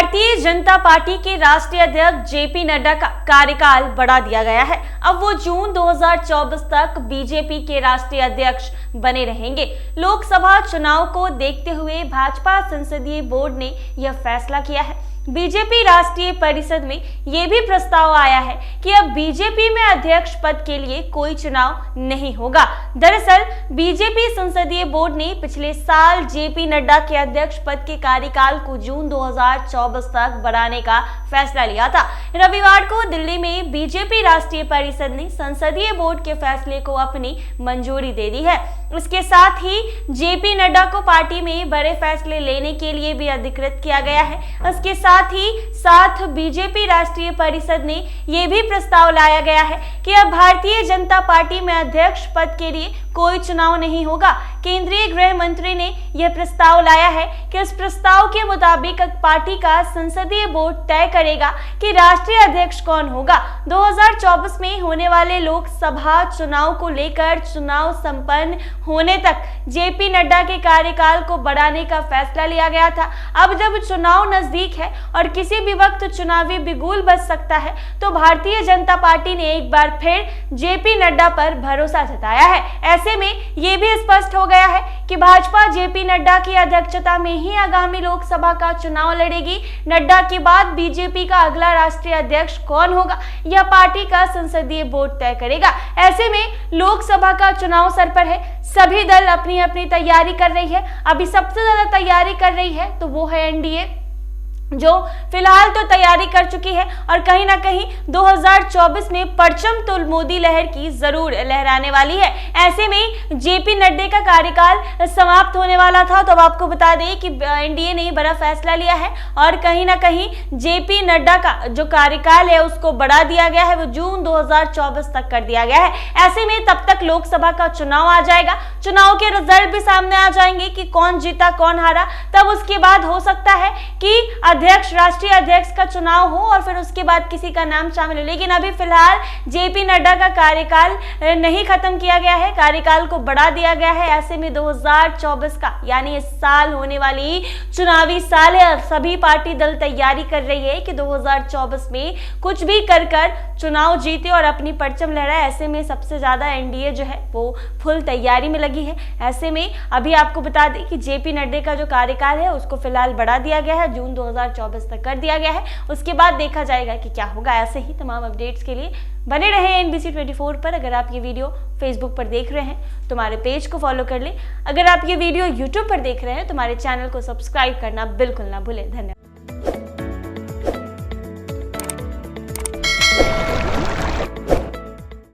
Bharatiya Janata party के राष्ट्रीय अध्यक्ष जेपी नड्डा का कार्यकाल बढ़ा दिया गया है। अब वो जून 2024 तक बीजेपी के राष्ट्रीय अध्यक्ष बने रहेंगे। लोकसभा चुनाव को देखते हुए भाजपा संसदीय बोर्ड ने यह फैसला किया है। बीजेपी राष्ट्रीय परिषद में यह भी प्रस्ताव आया है कि अब बीजेपी में अध्यक्ष पद के लिए कोई चुनाव नहीं होगा। दरअसल बीजेपी संसदीय बोर्ड ने पिछले साल जेपी नड्डा के अध्यक्ष पद के कार्यकाल को जून 2024 तक बढ़ाने का फैसला लिया था। रविवार को दिल्ली में बीजेपी राष्ट्रीय परिषद ने संसदीय बोर्ड के फैसले को अपनी मंजूरी दे दी है। इसके साथ ही जेपी नड्डा को पार्टी में बड़े फैसले लेने के लिए भी अधिकृत किया गया है। इसके साथ बीजेपी राष्ट्रीय परिषद ने यह भी प्रस्ताव लाया गया है कि अब भारतीय जनता पार्टी में अध्यक्ष पद के लिए कोई चुनाव नहीं होगा। केंद्रीय गृह मंत्री ने यह प्रस्ताव लाया है कि इस प्रस्ताव के मुताबिक पार्टी का संसदीय बोर्ड तय करेगा कि राष्ट्रीय अध्यक्ष कौन होगा। 2024 में होने वाले लोकसभा चुनाव को लेकर चुनाव संपन्न होने तक जेपी नड्डा के कार्यकाल को बढ़ाने का फैसला लिया गया था। अब जब चुनाव नजदीक है और किसी भी वक्त चुनावी बिगुल बज सकता है, तो भारतीय जनता पार्टी ने एक बार फिर जेपी नड्डा पर भरोसा जताया है। ऐसे में यह भी स्पष्ट हो गया है कि भाजपा जेपी नड्डा की अध्यक्षता में ही आगामी लोकसभा का चुनाव लड़ेगी। नड्डा के बाद बीजेपी का अगला राष्ट्रीय अध्यक्ष कौन होगा, यह पार्टी का संसदीय बोर्ड तय करेगा। ऐसे में लोकसभा का चुनाव सर पर है। सभी दल अपनी अपनी तैयारी कर रही है। अभी सबसे ज्यादा तैयारी कर रही है तो वो है एनडीए, जो फिलहाल तो तैयारी कर चुकी है और कहीं ना कहीं 2024 में परचम तो मोदी लहर की जरूर लहराने वाली है। ऐसे में जेपी नड्डा का कार्यकाल समाप्त होने वाला था, तो अब आपको बता दें कि एनडीए ने बड़ा फैसला लिया है और कहीं ना कहीं जेपी नड्डा का जो कार्यकाल है उसको बढ़ा दिया गया है, वो जून 2024 तक कर दिया गया है। ऐसे में तब तक लोकसभा का चुनाव आ जाएगा, चुनाव के रिजल्ट भी सामने आ जाएंगे कि कौन जीता कौन हारा। तब उसके बाद हो सकता है कि राष्ट्रीय अध्यक्ष का चुनाव हो और फिर उसके बाद किसी का नाम शामिल हो। लेकिन अभी फिलहाल जेपी नड्डा का कार्यकाल नहीं खत्म किया गया है, कार्यकाल को बढ़ा दिया गया है। ऐसे में 2024 का यानी इस साल होने वाली चुनावी साल है। सभी पार्टी दल तैयारी कर रही है कि 2024 में कुछ भी कर चुनाव जीते और अपनी परचम लहराए। ऐसे में सबसे ज्यादा एनडीए जो है वो फुल तैयारी में लगी है। ऐसे में अभी आपको बता दें कि जेपी नड्डा का जो कार्यकाल है उसको फिलहाल बढ़ा दिया गया है, जून 2024 तक कर दिया गया है। उसके बाद देखा जाएगा कि क्या होगा। ऐसे ही तमाम अपडेट्स के लिए बने रहे NBC 24 पर। अगर आप ये वीडियो फेसबुक पर देख रहे हैं तो हमारे पेज को फॉलो कर ले। अगर आप ये वीडियो यूट्यूब पर देख रहे हैं तो हमारे चैनल को सब्सक्राइब करना बिल्कुल ना भूलें। धन्यवाद।